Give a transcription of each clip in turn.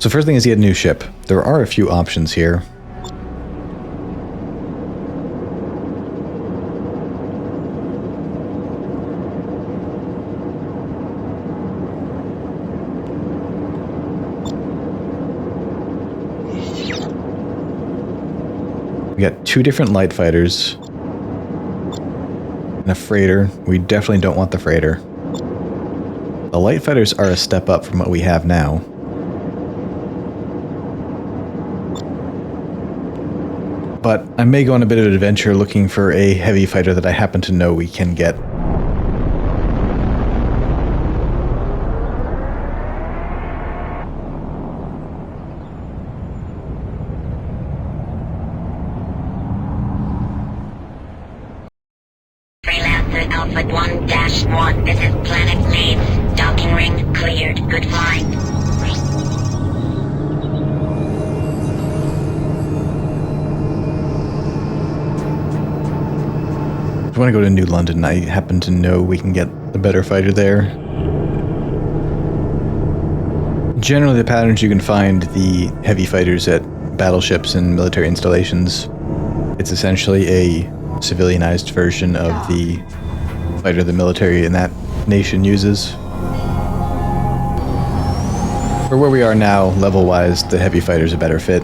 So first thing is get a new ship. There are a few options here. We got 2 different light fighters and a freighter. We definitely don't want the freighter. The light fighters are a step up from what we have now. But I may go on a bit of an adventure looking for a heavy fighter that I happen to know we can get. Freelancer Alpha 1-1, this is Planet Leeds. Docking ring cleared. Good flying. If I want to go to New London, I happen to know we can get a better fighter there. Generally, the patterns you can find the heavy fighters at battleships and military installations. It's essentially a civilianized version of the fighter the military in that nation uses. For where we are now, level-wise, the heavy fighter's a better fit.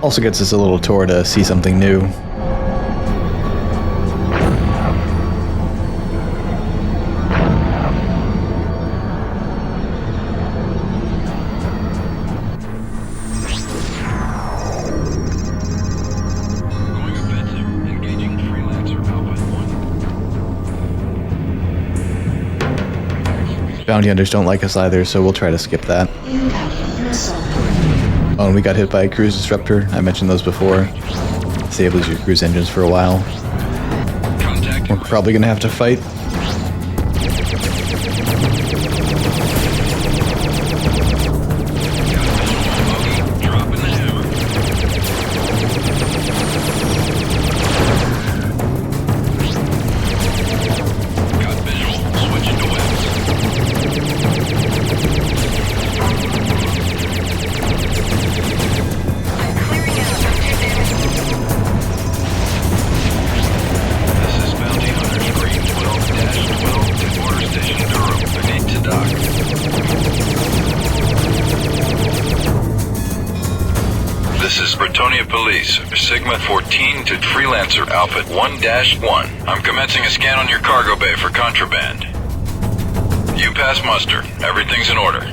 Also gets us a little tour to see something new. Going offensive. Engaging Freelancer Alpha 1. Bounty hunters don't like us either, so we'll try to skip that. Oh, and we got hit by a cruise disruptor. I mentioned those before. Disables your cruise engines for a while. We're probably gonna have to fight. Dropping the hammer. Got visual. Switching to west. This is Bounty Hunter Screen 12-12 to Water Station Durham. I need to dock. This is Bretonia Police, Sigma 14 to Freelancer Alpha 1-1. I'm commencing a scan on your cargo bay for contraband. You pass muster. Everything's in order.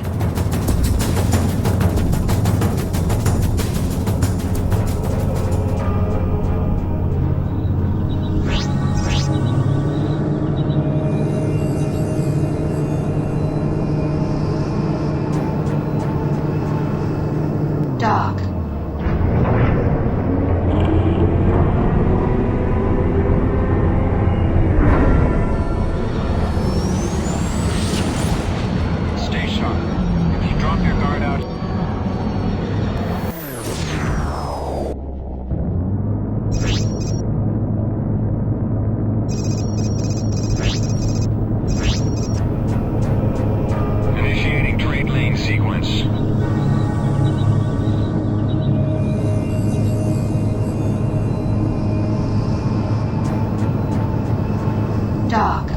Dock. Stay sharp. If you drop your guard out... Initiating trade lane sequence. Dock.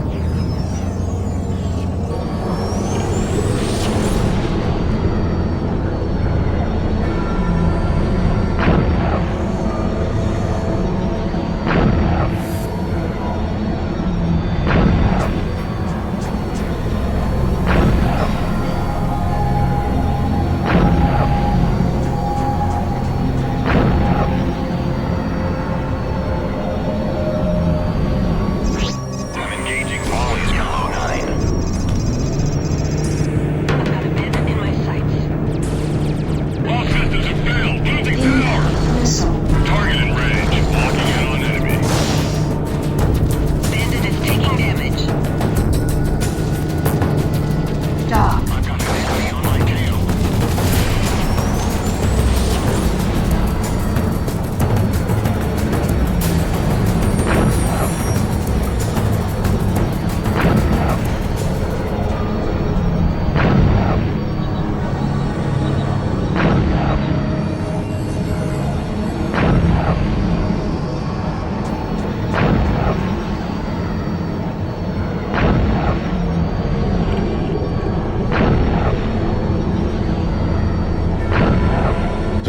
I'm engaging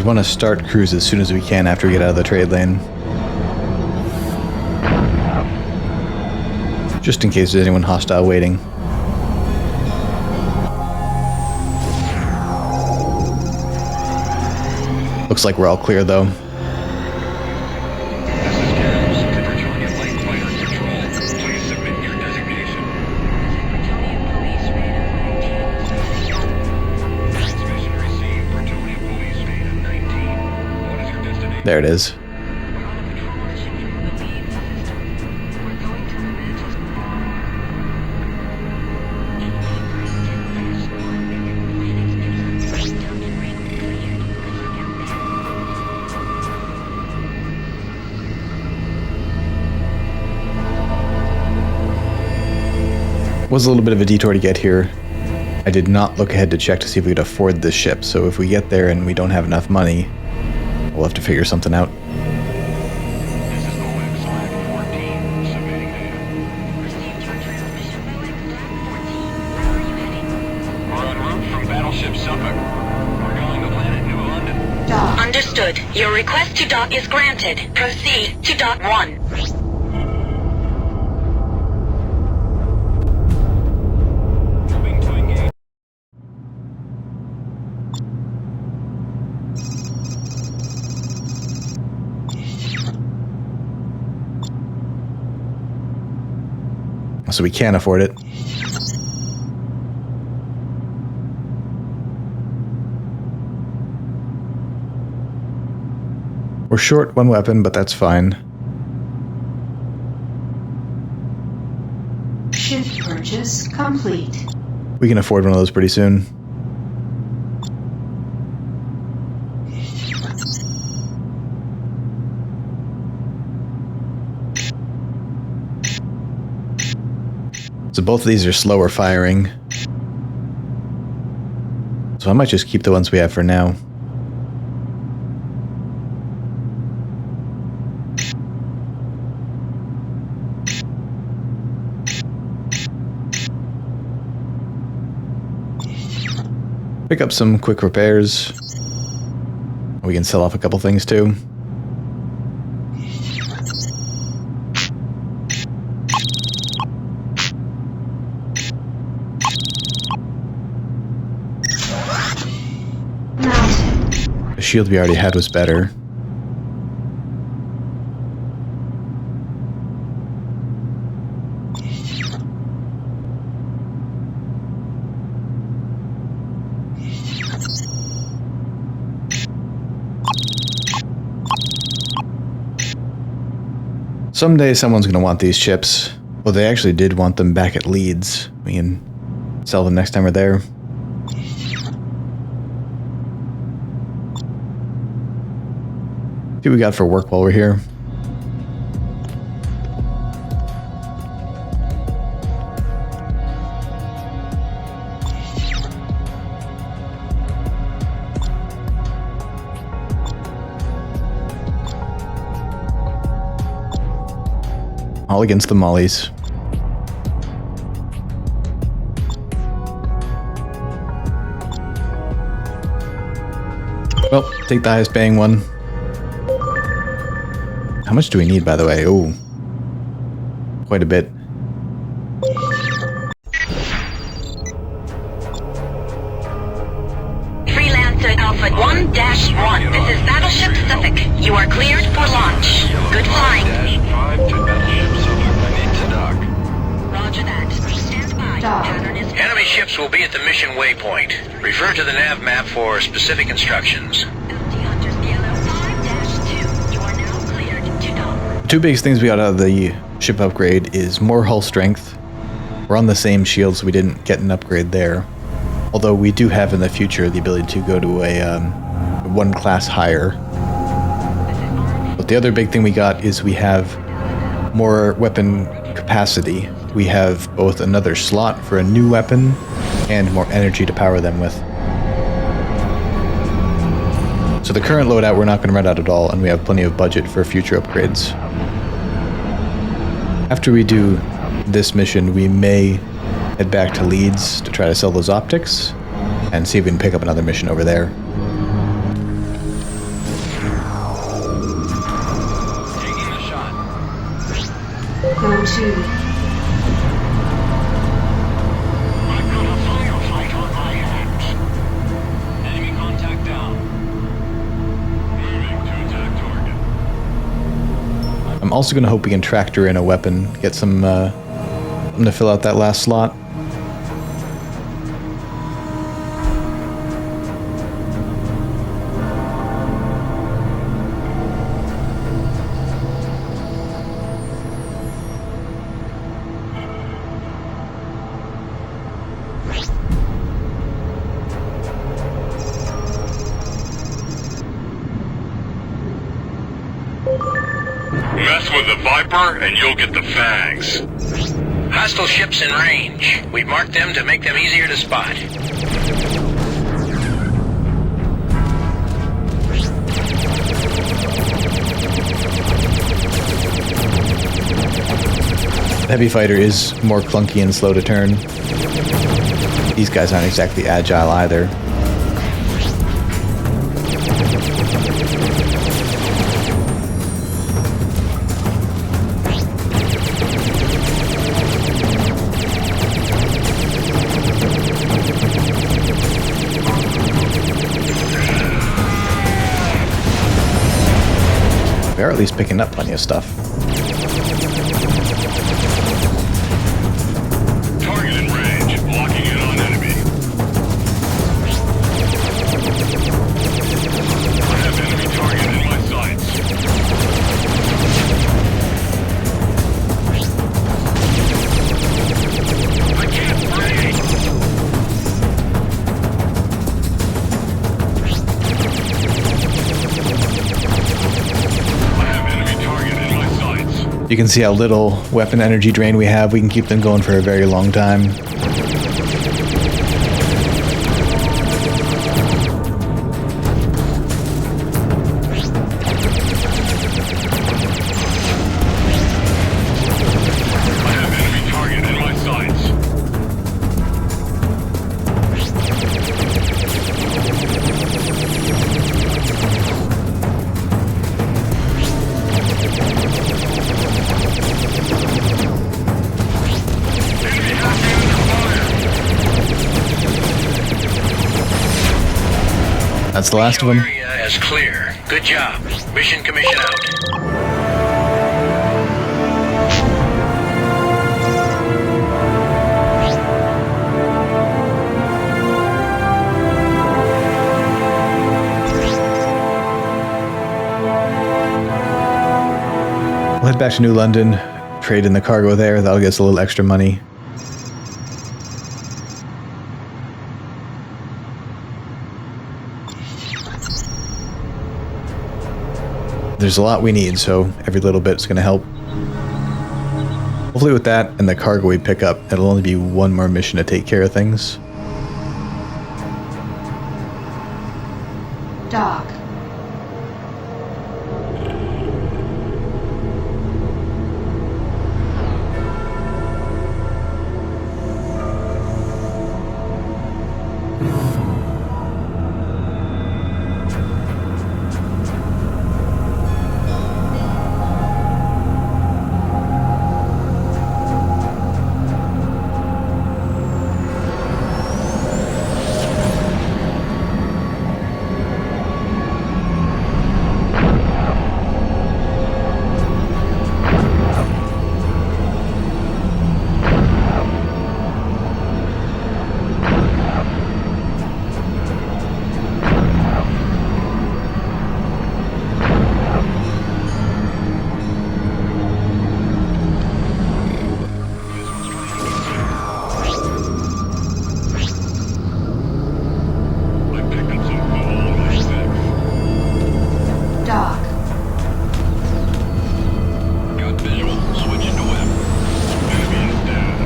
We want to start cruise as soon as we can after we get out of the trade lane. Just in case there's anyone hostile waiting. Looks like we're all clear though. There it is. Was a little bit of a detour to get here. I did not look ahead to check to see if we could afford this ship, so if we get there and we don't have enough money, we'll have to figure something out. This is OX-14, submitting data. Received your transmission, OX-14. Where are you heading? We're en route from Battleship Suffolk. We're going to planet New London. Dock. Understood. Your request to dock is granted. Proceed to dock 1. Moving to engage. So we can afford it. We're short one weapon, but that's fine. Ship purchase complete. We can afford one of those pretty soon. So both of these are slower firing. So I might just keep the ones we have for now. Pick up some quick repairs. We can sell off a couple things too. Mounted. The shield we already had was better. Someday someone's going to want these chips. Well, they actually did want them back at Leeds. We can sell them next time we're there. See what we got for work while we're here. All against the mollies. Well, take the highest paying one. How much do we need, by the way? Oh, quite a bit. Freelancer Alpha 1-1. This is Battleship Suffolk. You are cleared for launch. Good flying. -5 to Battleship Suffolk. I need to dock. Roger that. Stand by. Dock. Pattern is... Enemy ships will be at the mission waypoint. Refer to the nav map for specific instructions. Bounty Hunters Yellow 5-2. You are now cleared to dock. The two biggest things we got out of the ship upgrade is more hull strength. We're on the same shield, so we didn't get an upgrade there. Although we do have in the future the ability to go to a one class higher. But the other big thing we got is we have more weapon capacity. We have both another slot for a new weapon and more energy to power them with. So the current loadout we're not going to run out at all, and we have plenty of budget for future upgrades. After we do this mission, we may head back to Leeds to try to sell those optics and see if we can pick up another mission over there. pursued. I've got a firefight on my hands. Enemy contact down. Moving to attack target. I'm also going to hope we can tractor in a weapon, get some, I'm going to fill out that last slot. Mess with the Viper and you'll get the fangs. Hostile ships in range. We've marked them to make them easier to spot. The heavy fighter is more clunky and slow to turn. These guys aren't exactly agile either. They're at least picking up plenty of stuff. Target in range, locking in on enemy. I have enemy target in my sights. I can't breathe. I have enemy target in my sights. You can see how little weapon energy drain we have. We can keep them going for a very long time. I have enemy target in my sights. Enemy has me under fire. That's the last of them. Area is clear. Good job. Mission commission out. We'll head back to New London, trade in the cargo there. That'll get us a little extra money. There's a lot we need, so every little bit's going to help. Hopefully with that and the cargo we pick up, it'll only be one more mission to take care of things. Dock. I picked up some gold and sticks. Dock. Got visual. Switching to web. Enemy is down.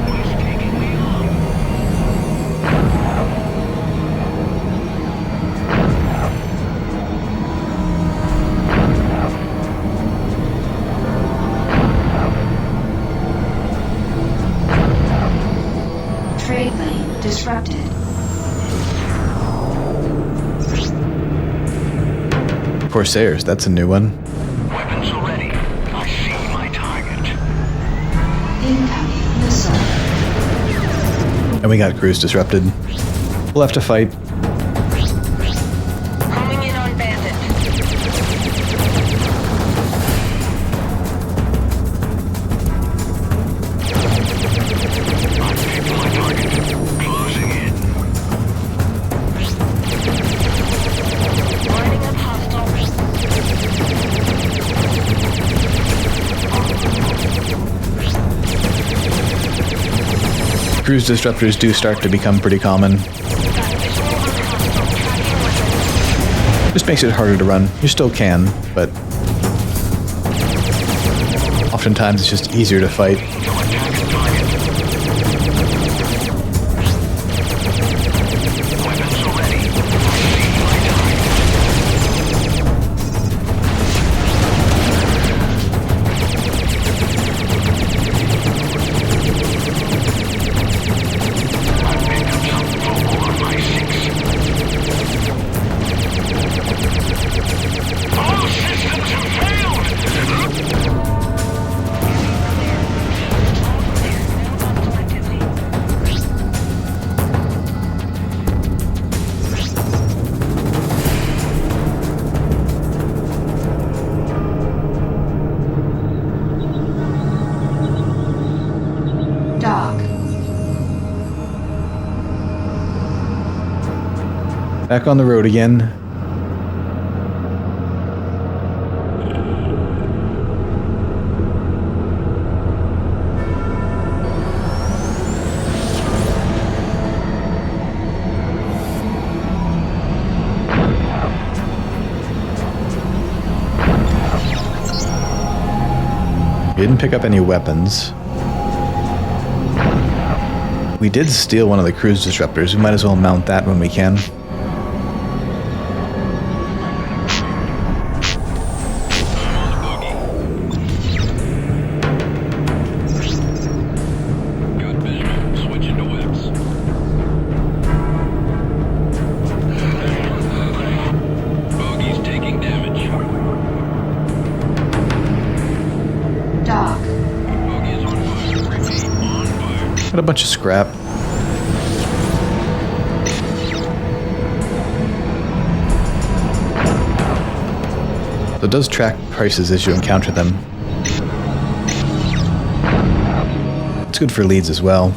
What is taking me on? Trade lane disrupted. Corsairs, that's a new one. Weapons ready. I see my target. Incoming missile. And we got cruise disrupted. We'll have to fight. Homing in on bandit. My target. Closing in. Lining up hostile. Cruise disruptors do start to become pretty common. Just makes it harder to run. You still can, but oftentimes it's just easier to fight. Weapons are ready. All systems have failed! Dock. Back on the road again. We didn't pick up any weapons. We did steal one of the cruise disruptors. We might as well mount that when we can. Good visual. Switching to whips. Bogey's taking damage. Dock. Bogey is on fire. Repeat, on fire. Got a bunch of scrap. So it does track prices as you encounter them. It's good for leads as well.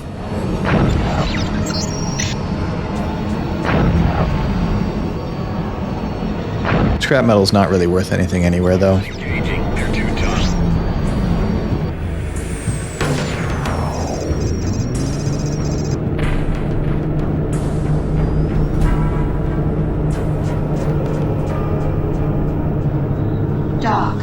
Scrap metal's not really worth anything anywhere though. Engaging. They're too tough. Dock.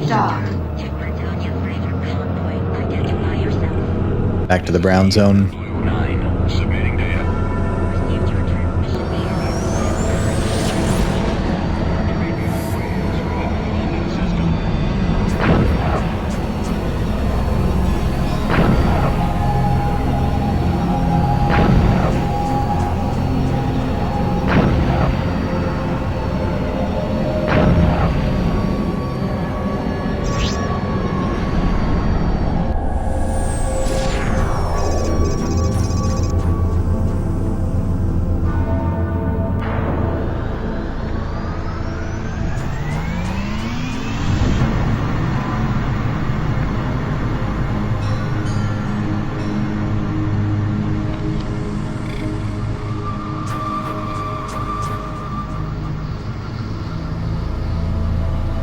Dock. Back to the brown zone. Blue 9. Submitting data.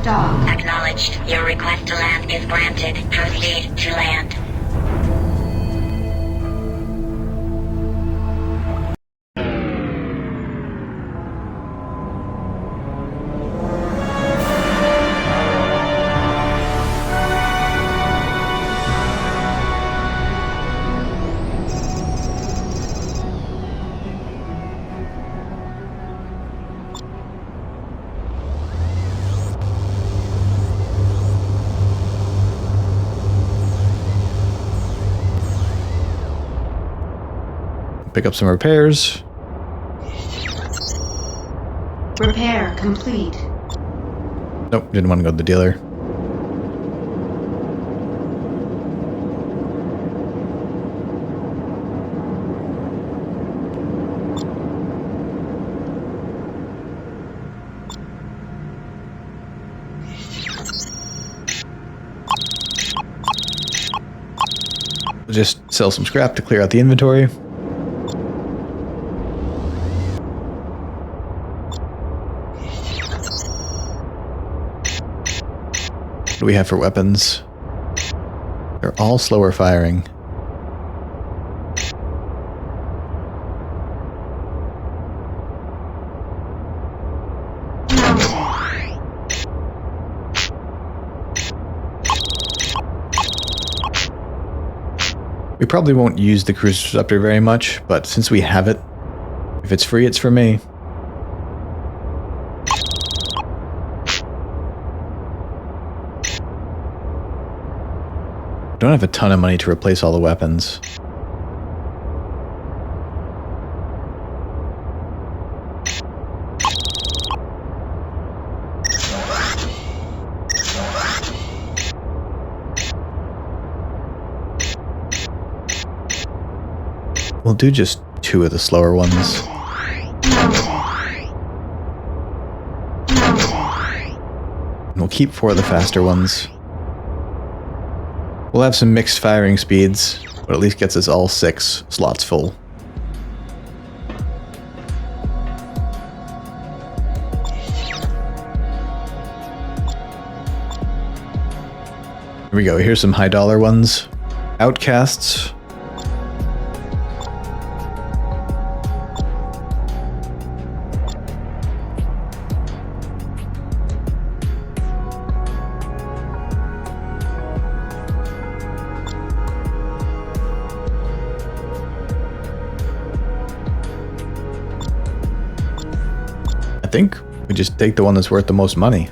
Dock. Acknowledged. Your request to land is granted. Proceed to land. Pick up some repairs. Repair complete. Nope, didn't want to go to the dealer. Just sell some scrap to clear out the inventory. What do we have for weapons? They're all slower firing. We probably won't use the cruiser disruptor very much, but since we have it, if it's free, it's for me. Don't have a ton of money to replace all the weapons. We'll do just 2 of the slower ones. And we'll keep 4 of the faster ones. We'll have some mixed firing speeds, but at least gets us all 6 slots full. Here we go, here's some high dollar ones. Outcasts. I think we just take the one that's worth the most money.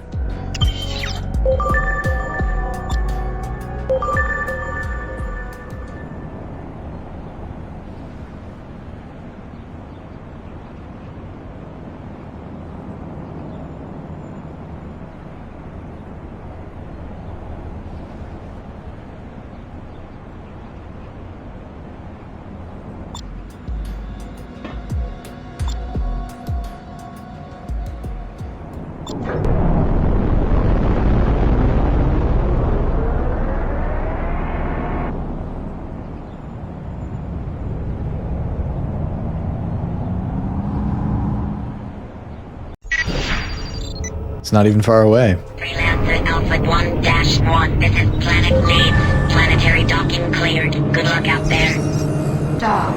It's not even far away. Freelancer Alpha 1-1. This is Planet Leeds. Planetary docking cleared. Good luck out there. Dock.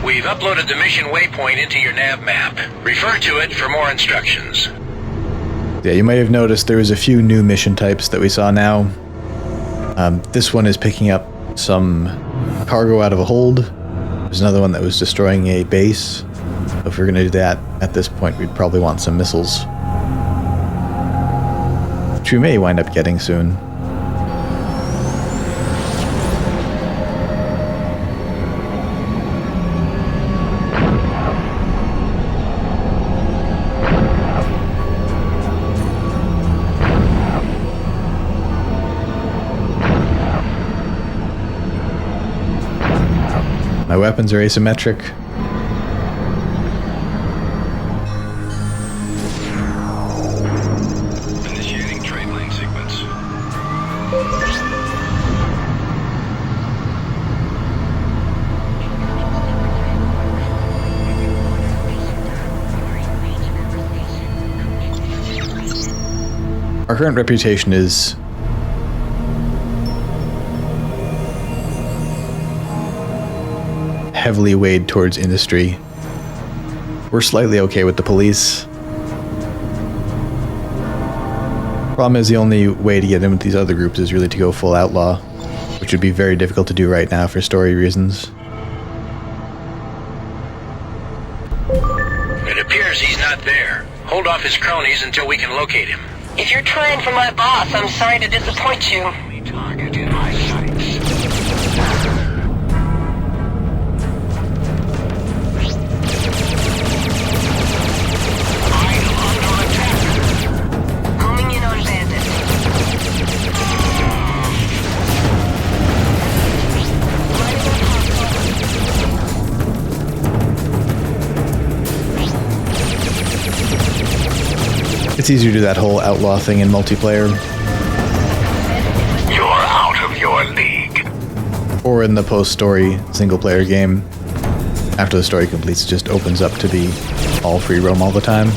We've uploaded the mission waypoint into your nav map. Refer to it for more instructions. Yeah, you might have noticed there was a few new mission types that we saw now. This one is picking up some cargo out of a hold. There's another one that was destroying a base. If we're going to do that, at this point, we'd probably want some missiles. Which we may wind up getting soon. My weapons are asymmetric. Initiating trade lane sequence. Our current reputation is heavily weighed towards industry. We're slightly okay with the police. Problem is, the only way to get in with these other groups is really to go full outlaw, which would be very difficult to do right now for story reasons. It appears he's not there. Hold off his cronies until we can locate him. If you're trying for my boss, I'm sorry to disappoint you. Target in my sights. It's easier to do that whole outlaw thing in multiplayer, You're out of your league. or in the post-story single-player game. After the story completes, it just opens up to be all free roam all the time.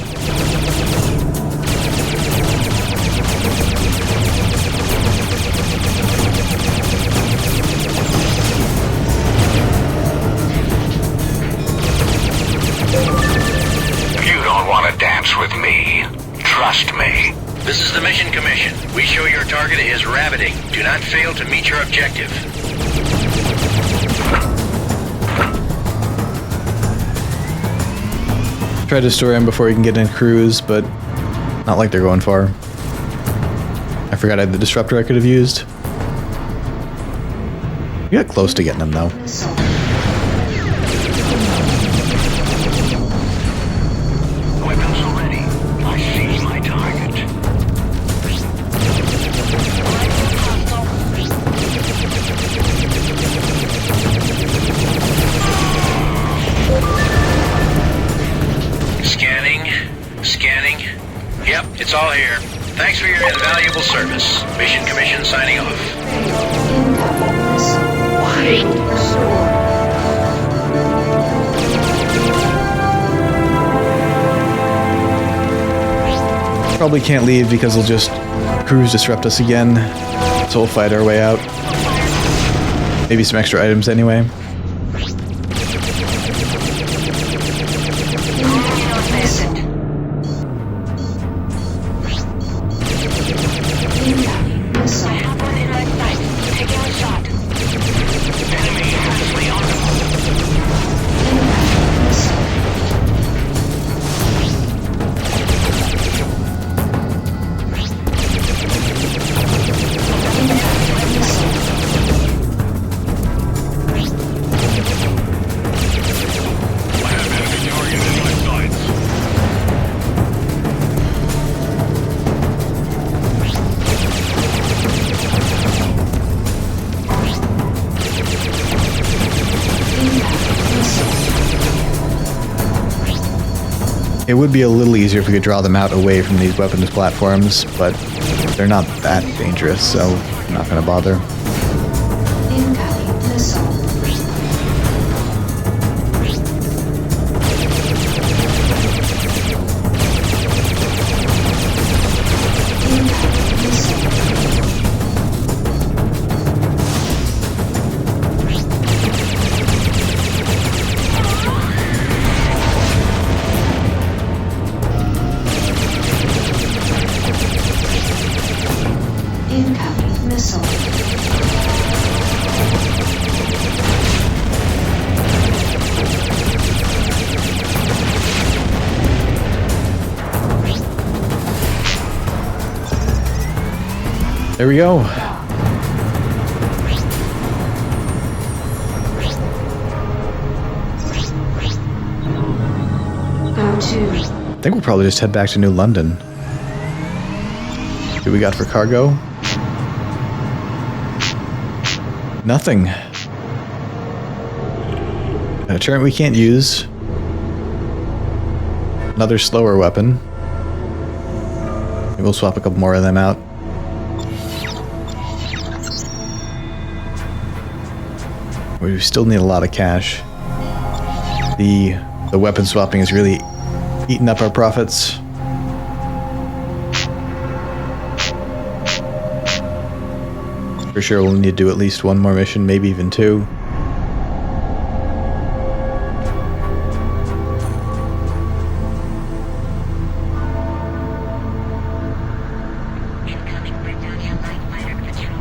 You don't want to dance with me. Trust me. This is the Mission Commission. We show your target is rabbiting. Do not fail to meet your objective. Try to destroy him before he can get in cruise, but not like they're going far. I forgot I had the disruptor I could have used. We got close to getting him though. Missile. Weapons are ready. I see my target. Scanning. Yep, it's all here. Thanks for your invaluable service. Mission Commission signing off. Incoming missile. Shield restored. Probably can't leave because he'll just cruise disrupt us again. So we'll fight our way out. Maybe some extra items anyway. Visit. Incoming missile. One in my sight. Taking a shot. Enemy has me on the Incoming missile. Incoming missile. I have enemy target in my sights. Incoming missile. It would be a little easier if we could draw them out away from these weapons platforms, but they're not that dangerous, so I'm not going to bother. Incoming missile. Incoming missile. Incoming missile. There we go. Go to. I think we'll probably just head back to New London. What do we got for cargo? Nothing. A turret we can't use. Another slower weapon. Maybe we'll swap a couple more of them out. We still need a lot of cash. The weapon swapping is really eating up our profits. For sure we'll need to do at least one more mission, maybe even two.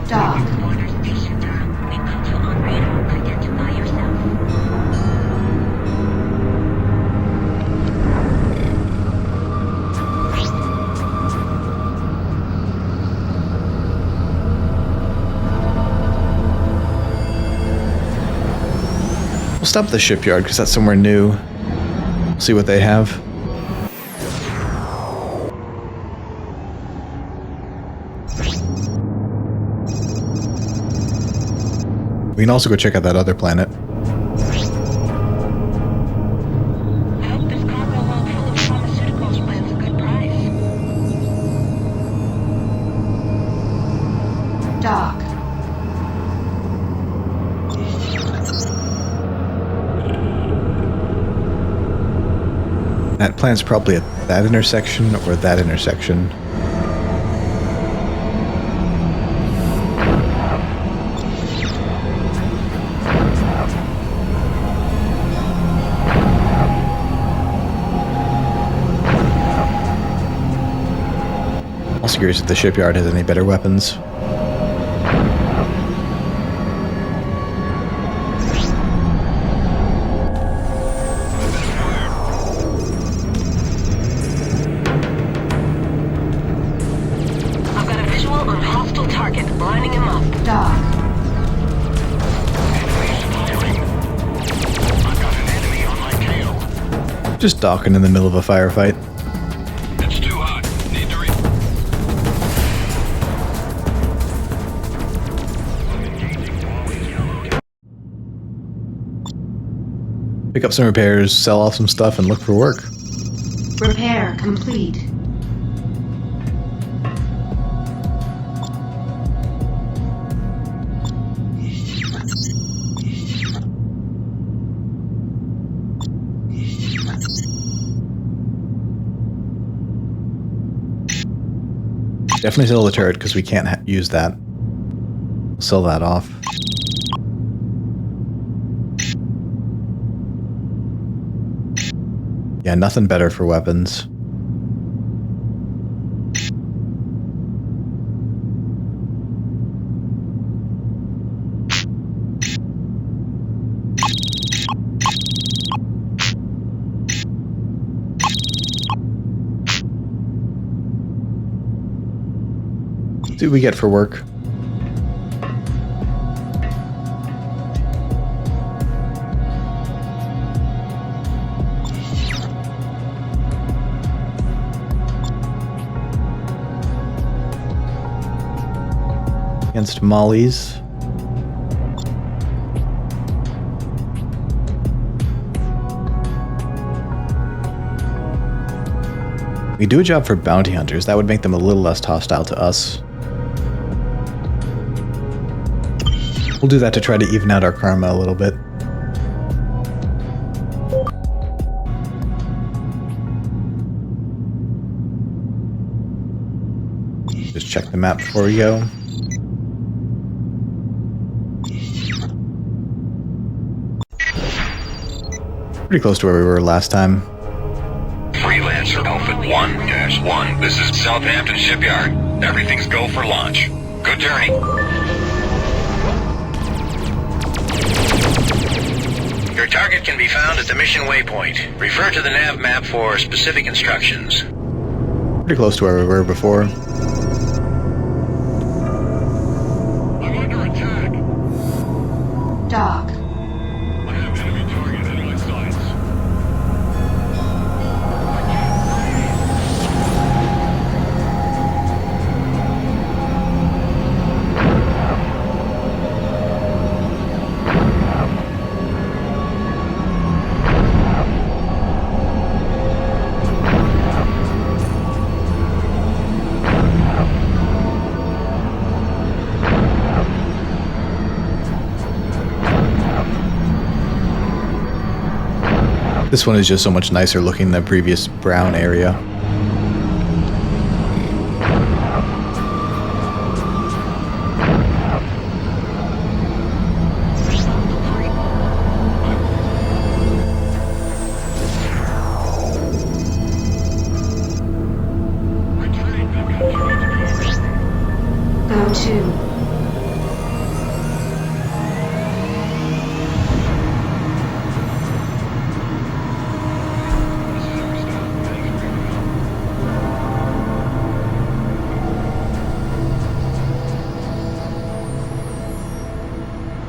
Dock. We'll stop at the shipyard because that's somewhere new. See what they have. We can also go check out that other planet. I hope this cargo hold full of pharmaceuticals, but it's a good price. plant's probably at that intersection or that intersection. Also curious if the shipyard has any better weapons. I've got a visual on hostile target, lining him up. Dock. I've got an enemy on my tail. Just docking in the middle of a firefight. It's too hot. Need to Pick up some repairs, sell off some stuff, and look for work. Repair complete. Definitely sell the turret because we can't use that. Sell that off. Yeah, nothing better for weapons. See what we get for work. Against mollies. We do a job for bounty hunters. That would make them a little less hostile to us. We'll do that to try to even out our karma a little bit. Just check the map before we go. Pretty close to where we were last time. Freelancer Outfit 1-1. This is Southampton Shipyard. Everything's go for launch. Good journey. Your target can be found at the mission waypoint. Refer to the nav map for specific instructions. Pretty close to where we were before. I'm under attack. Dock. I have enemy target in my sights. This one is just so much nicer looking than the previous brown area. Go to.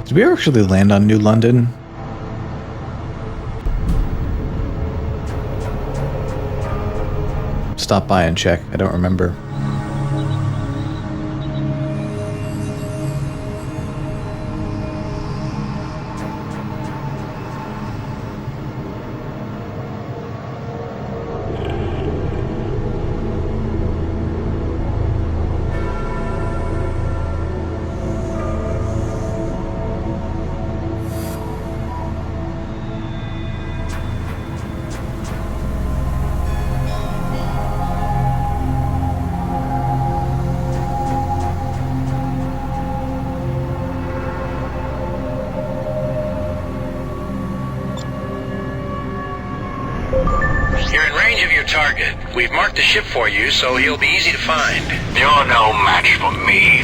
Did we actually land on New London? Stop by and check. I don't remember. We've marked the ship for you, so he'll be easy to find. You're no match for me.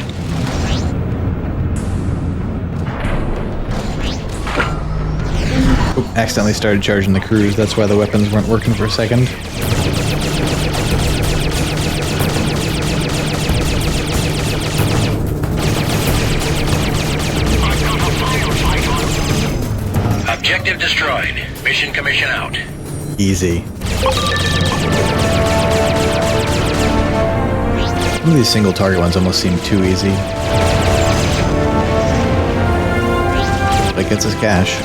Oop, accidentally started charging the cruise. That's why the weapons weren't working for a second. Objective destroyed. Mission commission out. Easy. Some of these single target ones almost seem too easy. That gets us cash.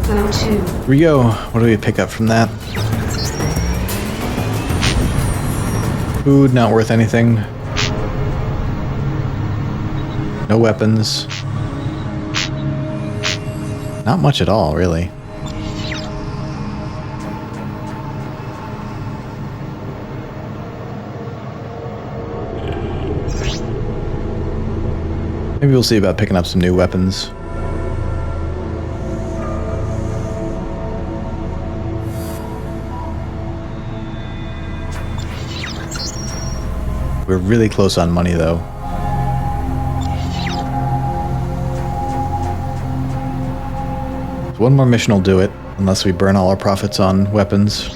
Go to. Here we go. What do we pick up from that? Food, not worth anything. No weapons. Not much at all, really. Maybe we'll see about picking up some new weapons. We're really close on money, though. So one more mission will do it, unless we burn all our profits on weapons.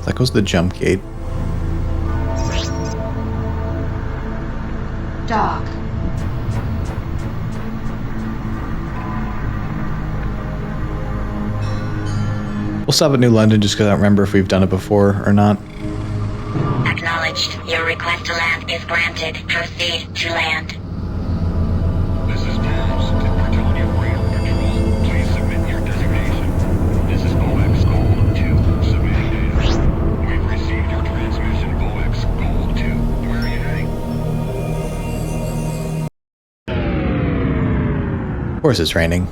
That goes to the jump gate. Dock. We'll stop at New London just because I don't remember if we've done it before or not. Acknowledged. Your request to land is granted. Proceed to land. This is Tabs to Bretonia Freedom Patrol. Please submit your designation. This is OX Gold 2, submitting data. We've received your transmission, OX Gold 2. Where are you heading? Of course it's raining.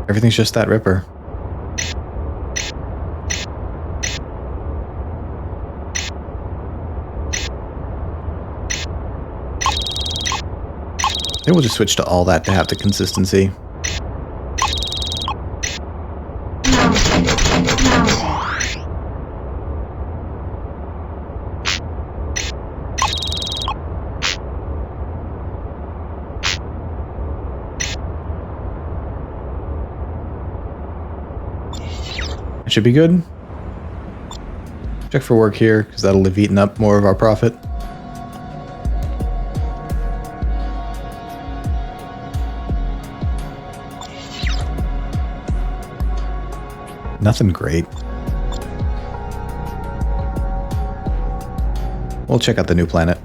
Everything's just that Ripper. Maybe we'll just switch to all that to have the consistency. Mounting. That should be good. Check for work here, because that'll have eaten up more of our profit. Nothing great. We'll check out the new planet.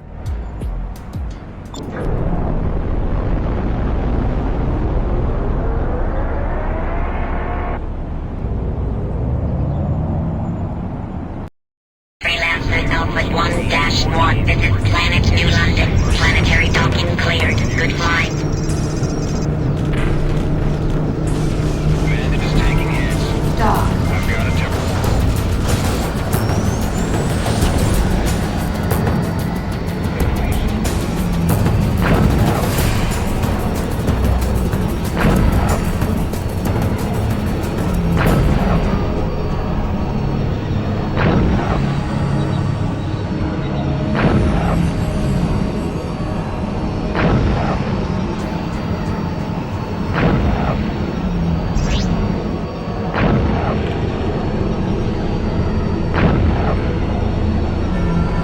Freelancer Output 1-1. This is Planet New London. Planetary docking cleared. Good flying. Bandit is taking hits. Dock. I've got a temper.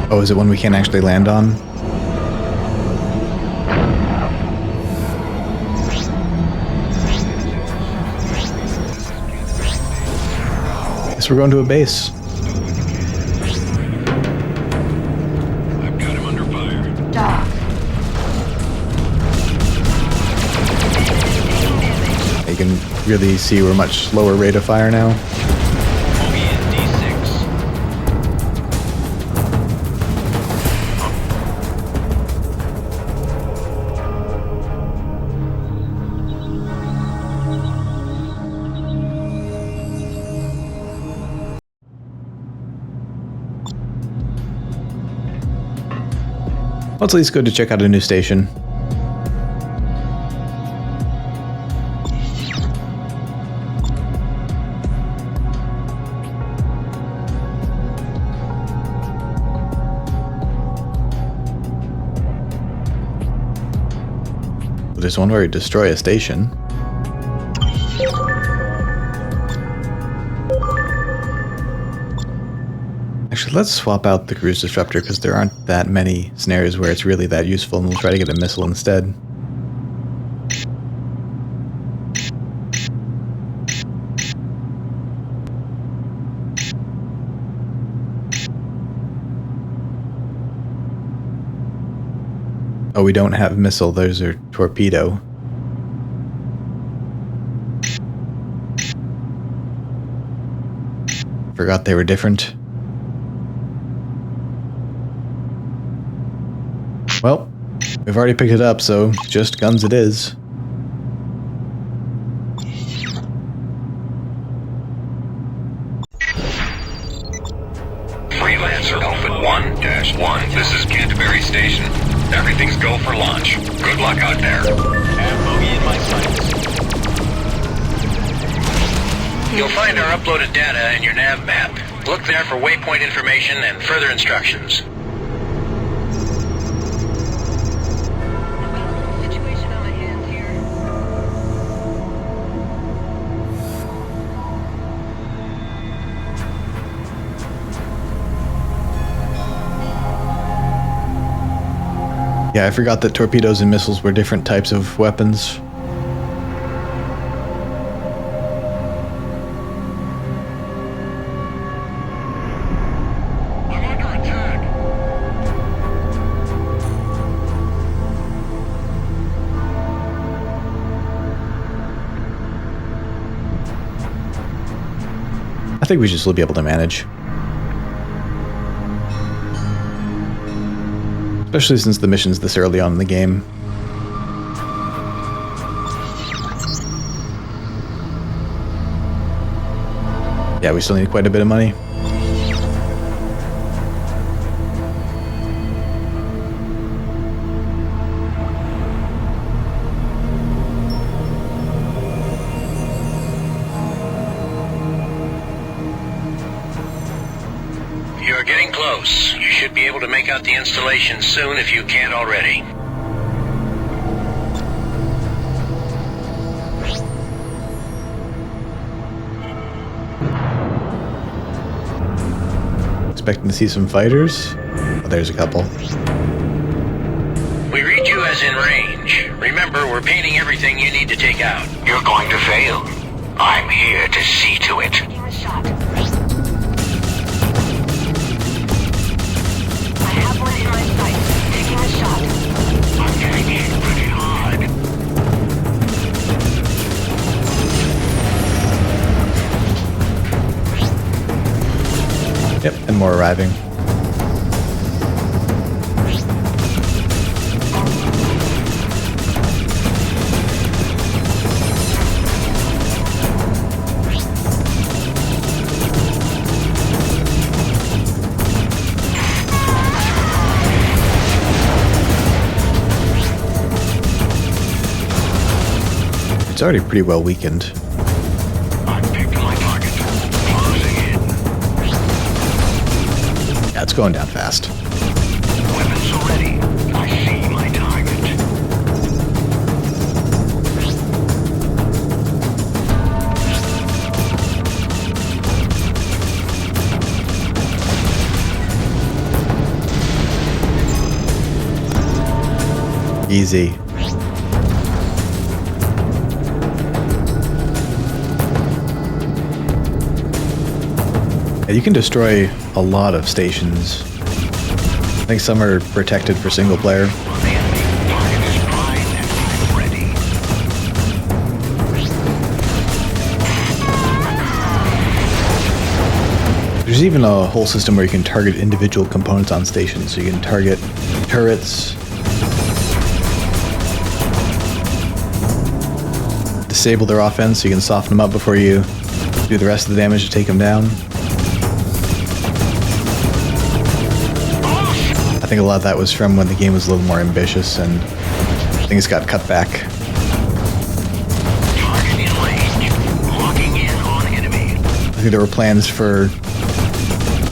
Oh, is it one we can't actually land on? Guess we're going to a base. I've got him under fire. Dock. You can really see we're much lower rate of fire now. Bogey in D6. Well, it's at least good to check out a new station. There's one where you destroy a station. Actually, let's swap out the cruise disruptor because there aren't that many scenarios where it's really that useful, and we'll try to get a missile instead. Oh, we don't have missile, those are torpedo. Forgot they were different. Well, we've already picked it up, so just guns it is. Freelancer Alpha 1-1. This is Canterbury Station. Everything's go for launch. Good luck out there. Have bogey in my sights. You'll find our uploaded data in your nav map. Look there for waypoint information and further instructions. Situation on my hands here. Yeah, I forgot that torpedoes and missiles were different types of weapons. I'm under attack. I think we should still be able to manage. Especially since the mission's this early on in the game. Yeah, we still need quite a bit of money. You're getting close. You should be able to make out the installation soon if you can't already. Expecting to see some fighters. Oh, there's a couple. We read you as in range. Remember, we're painting everything you need to take out. You're going to fail. I'm here to see to it. Taking a shot. I have one in my sights. Taking a shot. I'm getting hit pretty hard. Yep, and more arriving. It's already pretty well weakened. I picked my target. Closing in. Yeah, it's going down fast. Weapons are ready. I see my target. Easy. Yeah, you can destroy a lot of stations. I think some are protected for single player. There's even a whole system where you can target individual components on stations. So you can target turrets, disable their offense so you can soften them up before you do the rest of the damage to take them down. I think a lot of that was from when the game was a little more ambitious and things got cut back. Target in range. Locking in on enemy. I think there were plans for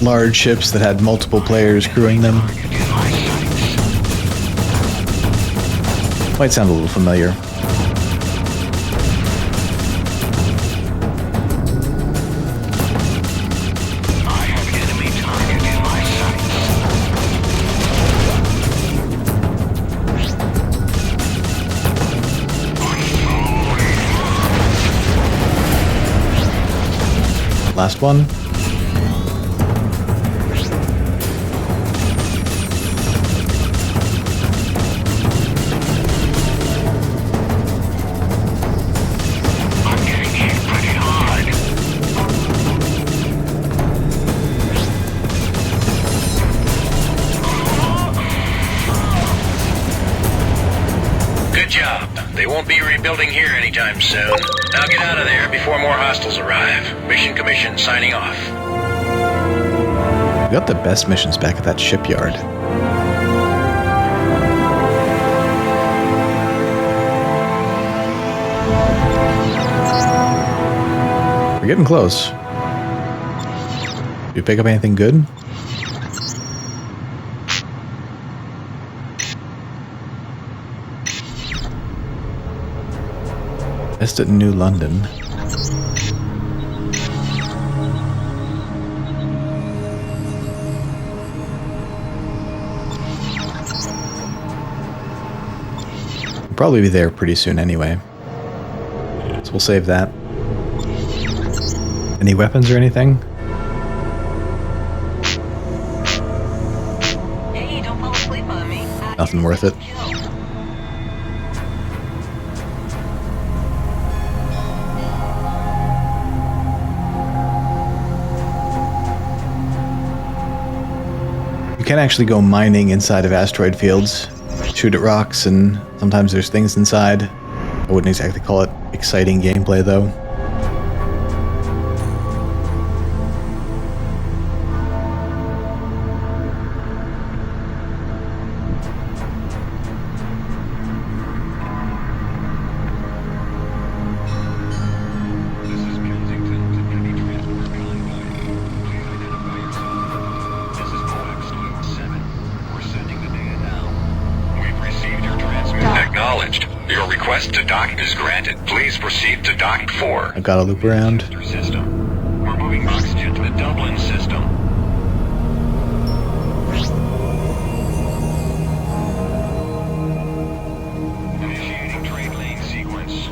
large ships that had multiple players crewing them. In my sights. Might sound a little familiar. I have enemy target in my sights. Last one. I'm getting hit pretty hard. Good job. They won't be rebuilding here anytime soon. Now get out of there before more hostiles arrive. Mission Commission signing off. We got the best missions back at that shipyard. We're getting close. Did you pick up anything good? Best at New London. We'll probably be there pretty soon anyway. So we'll save that. Any weapons or anything? Hey, don't fall asleep on me. Nothing worth it. You can actually go mining inside of asteroid fields, shoot at rocks, and sometimes there's things inside. I wouldn't exactly call it exciting gameplay though. This is Kensington to Heavy Transport Convoy. Please identify yourself. This is OX 7. We're sending the data now. We've received your transmission. Acknowledged. Your request to dock is granted. Please proceed to dock 4. I've got to loop around. System. We're moving oxygen to the Dublin system. Initiating trade lane sequence.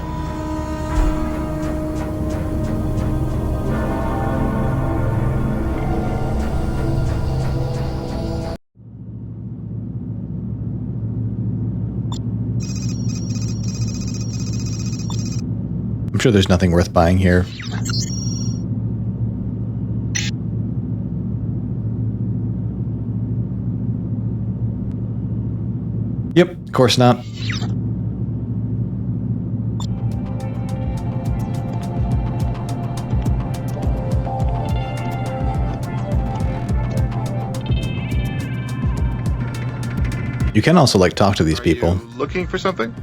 I'm sure there's nothing worth buying here. Yep, of course not. You can also talk to these people. Are you looking for something?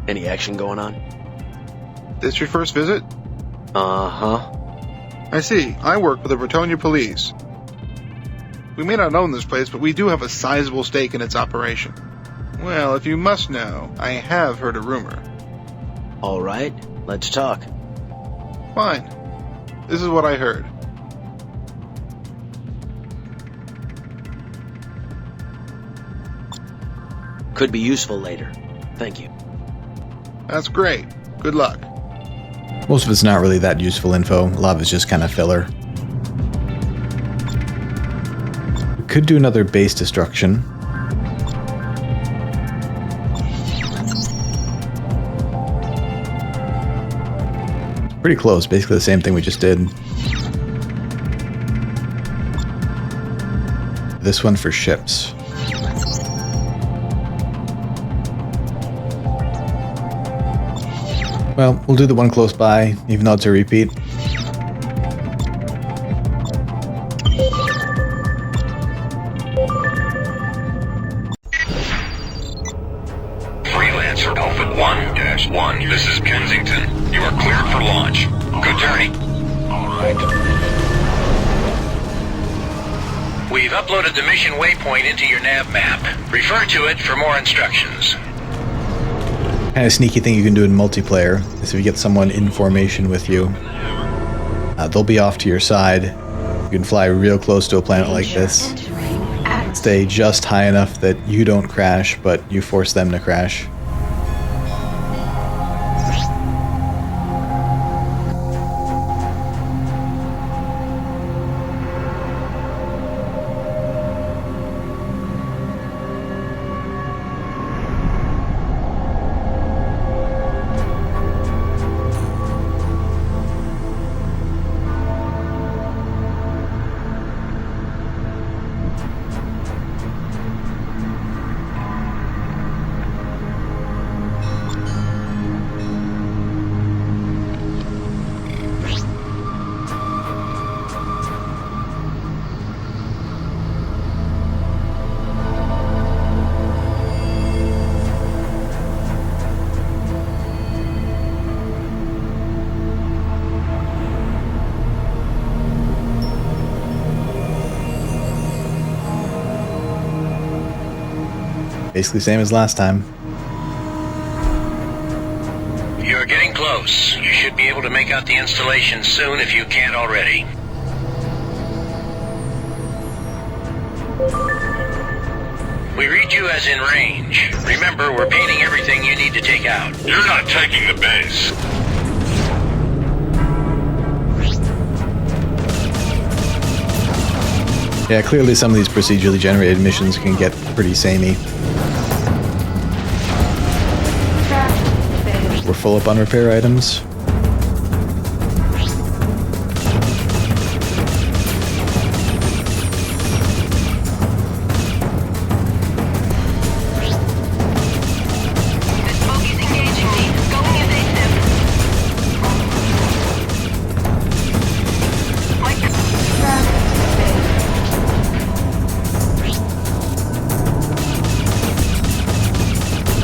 Any action going on? This your first visit? Uh-huh. I see. I work for the Bretonia Police. We may not own this place, but we do have a sizable stake in its operation. Well, if you must know, I have heard a rumor. All right, let's talk. Fine. This is what I heard. Could be useful later. Thank you. That's great. Good luck. Most of it's not really that useful info. A lot of it's just kind of filler. We could do another base destruction. Pretty close, basically the same thing we just did. This one for ships. Well, we'll do the one close by, even though it's a repeat. Freelancer Alpha 1-1. This is Kensington. You are cleared for launch. Good journey. All right. We've uploaded the mission waypoint into your nav map. Refer to it for more instructions. Kind of sneaky thing you can do in multiplayer is if you get someone in formation with you, they'll be off to your side. You can fly real close to a planet like this. Stay just high enough that you don't crash, but you force them to crash. Basically same as last time. You're getting close. You should be able to make out the installation soon if you can't already. We read you as in range. Remember, we're painting everything you need to take out. You're not taking the base. Yeah, clearly some of these procedurally generated missions can get pretty samey. We're full up on repair items. This bogey's engaging me. Going evasive.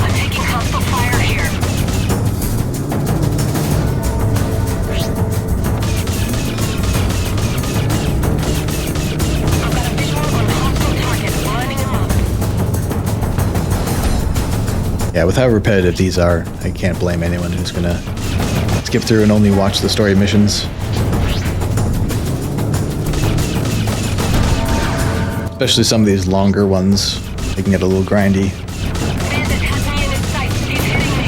I'm taking hostile fire here. I've got a visual on the hostile target, lining him up. Yeah, with how repetitive these are, I can't blame anyone who's gonna skip through and only watch the story missions. Especially some of these longer ones, they can get a little grindy. Bandit has me in his sights. He's hitting me.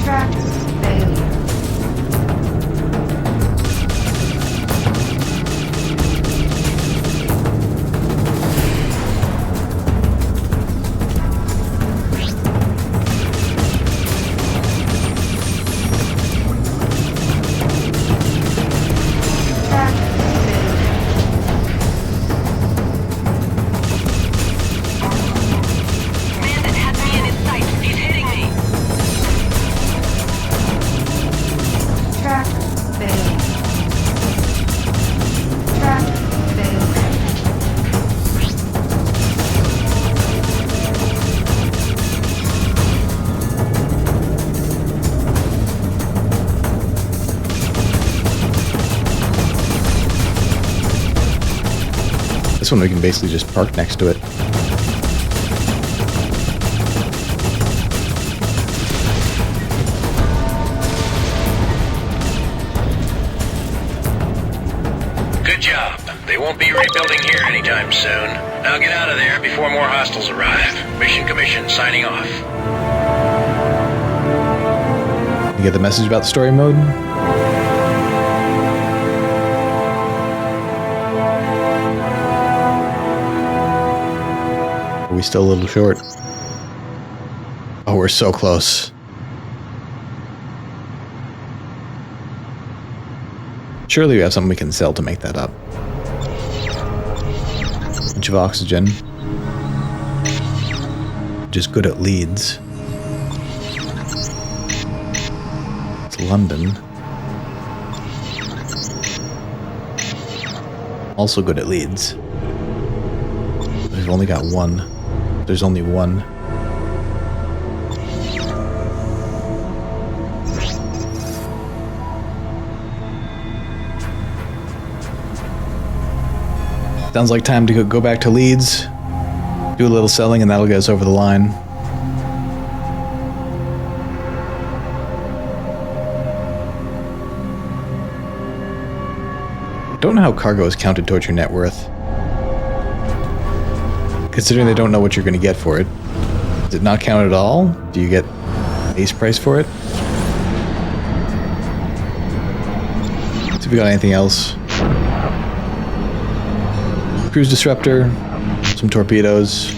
Track failure. Track failure. Bandit has me in his sights. He's hitting me. Track failure. Track failure. This one we can basically just park next to it. Good job. They won't be rebuilding here anytime soon. Now get out of there before more hostiles arrive. Mission Commission signing off. You get the message about the story mode? Are we still a little short? Oh, we're so close. Surely we have something we can sell to make that up. Bunch of oxygen. Just good at leads. It's London. Also good at leads. We've only got one. There's only one. Sounds like time to go back to Leeds, do a little selling, and that'll get us over the line. Don't know how cargo is counted towards your net worth. Considering they don't know what you're going to get for it. Is it not count at all? Do you get base price for it? See if we got anything else. Cruise disruptor, some torpedoes.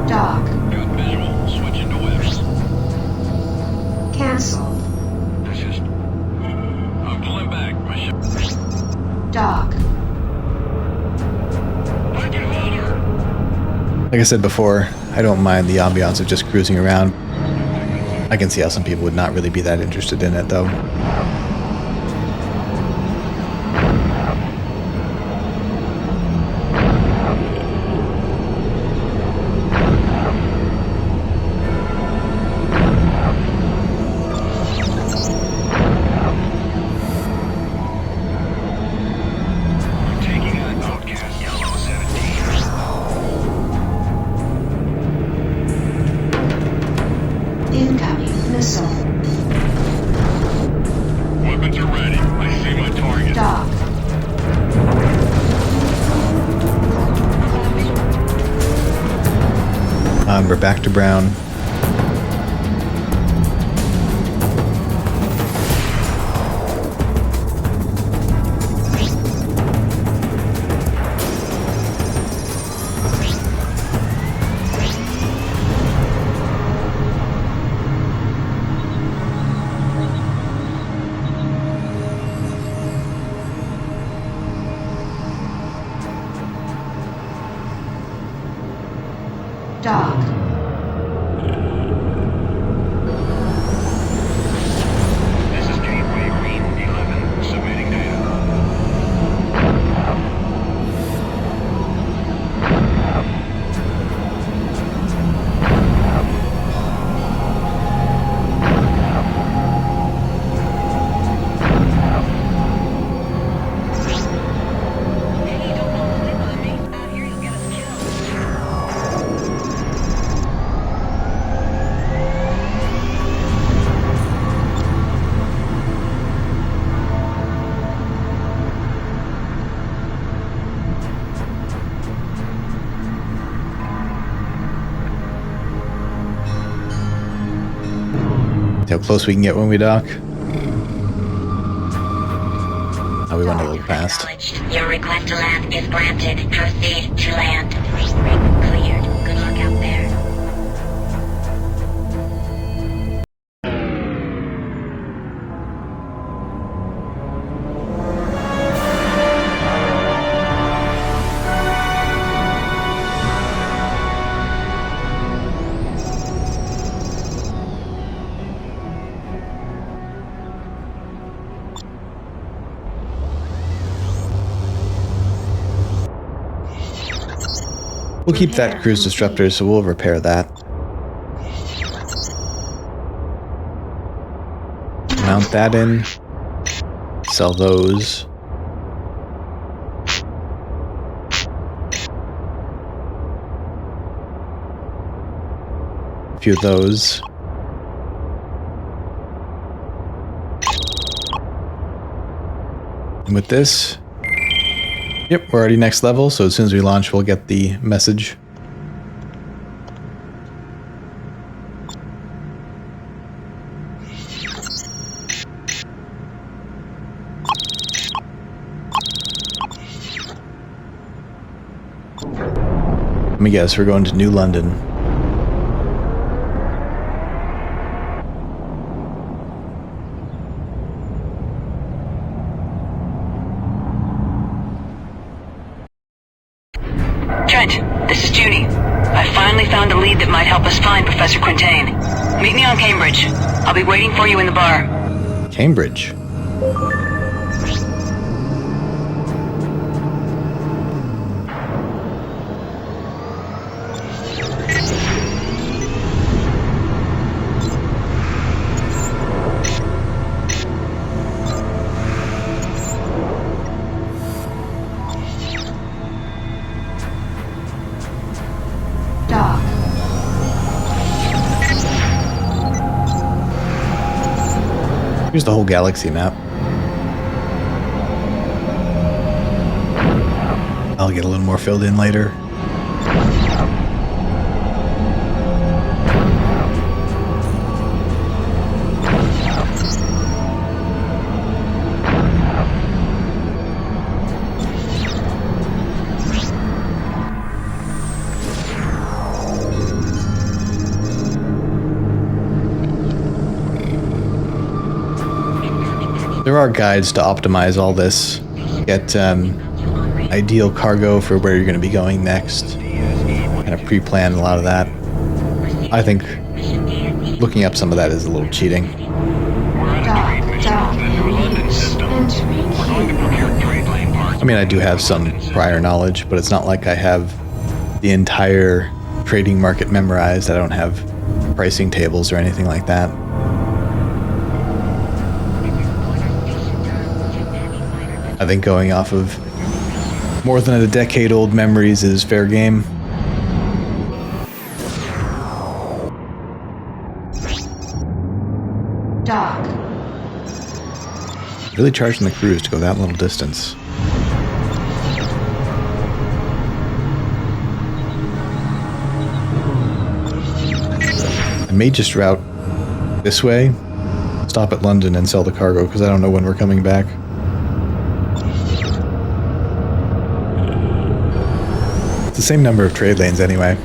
Dock. Got visual. Switching to webs. Cancelled. This is... I'm pulling back. My ship... Dock. I can hold her. Like I said before, I don't mind the ambiance of just cruising around. I can see how some people would not really be that interested in it, though. I'm taking an outcast yellow 17. Incoming missile. Weapons are ready. I see my target. Dock. We're back to brown. Dock. This is Gateway Green 11. Submitting data. Hey, don't fall asleep on me. Out here you'll get us killed. See how close we can get when we dock. Oh, we went a little fast. Acknowledged. Your request to land is granted. Proceed to land. Rig cleared. Good luck out there. We'll keep that cruise disruptor, so we'll repair that. Mount that in. Sell those. A few of those. And with this, yep, we're already next level, so as soon as we launch, we'll get the message. Let me guess, we're going to New London. Trent, this is Judy. I finally found a lead that might help us find Professor Quintain. Meet me on Cambridge. I'll be waiting for you in the bar. Cambridge. Dock. Here's the whole galaxy map. I'll get a little more filled in later. There are guides to optimize all this. Get ideal cargo for where you're going to be going next. Kind of pre-plan a lot of that. I think looking up some of that is a little cheating. I mean, I do have some prior knowledge, but it's not like I have the entire trading market memorized. I don't have pricing tables or anything like that. I think going off of more than a decade-old memories is fair game. Dock. Really charging the cruise to go that little distance. I may just route this way, stop at London and sell the cargo because I don't know when we're coming back. It's the same number of trade lanes anyway.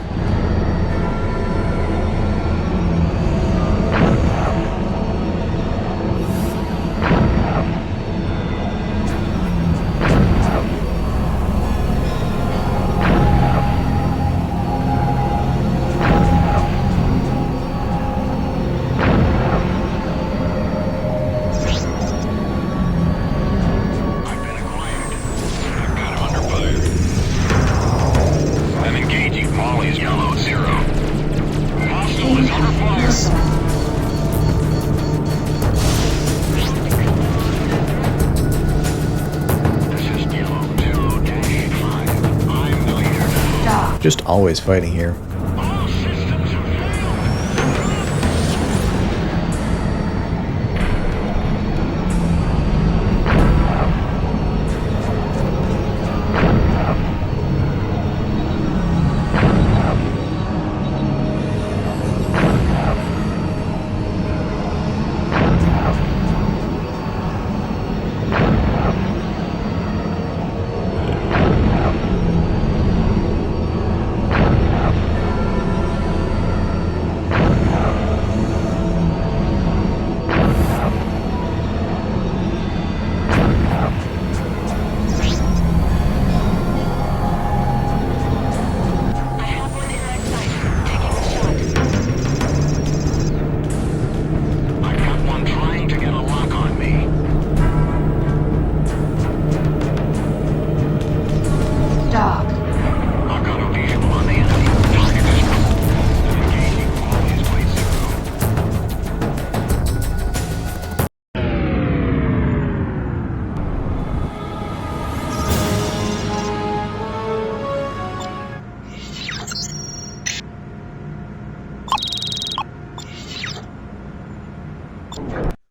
Just always fighting here.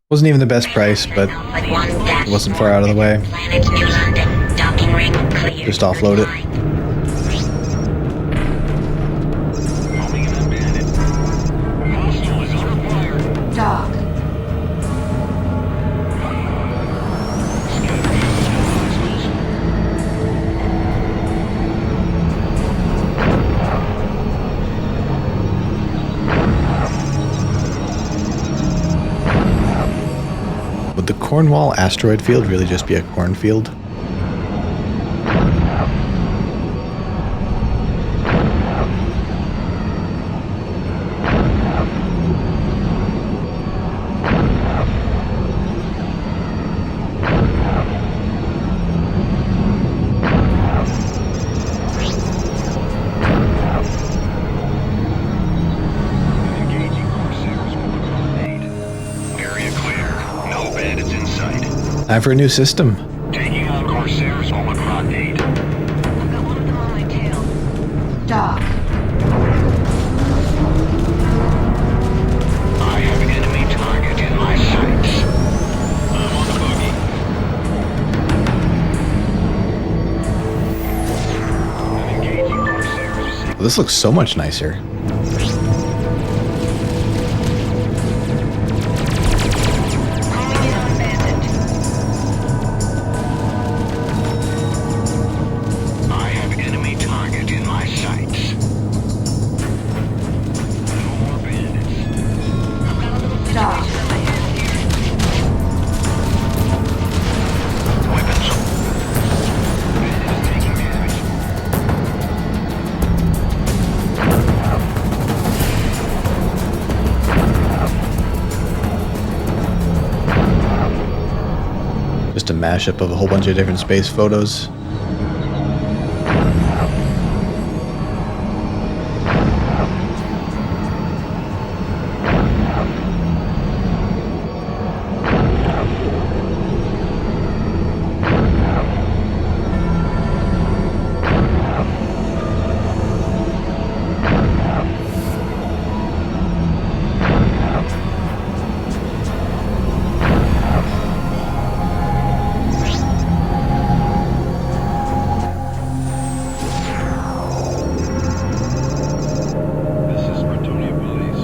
Wasn't even the best price, but it wasn't far out of the way. Just offload it. Dock. Would the Cornwall asteroid field really just be a cornfield? Area clear. No bandits in sight. Time for a new system. Taking on Corsairs Omicron 8. I've got one of them on my tail. Dock. I have enemy target in my sights. I'm on the buggy. I'm engaging Corsairs. Well, this looks so much nicer. Calling in on bandit. I have enemy target in my sights. No more bandits. I've got a little Dock. situation on my hands here. Weapons. Bandit is taking damage. Just a mashup of a whole bunch of different space photos. This is Bretonia Police.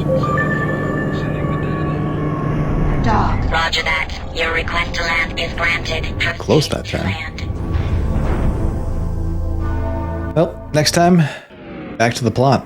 Sending the data now. Dock. Roger that. Your request to land is granted. Proceed Close that to time. land. Well, next time, back to the plot.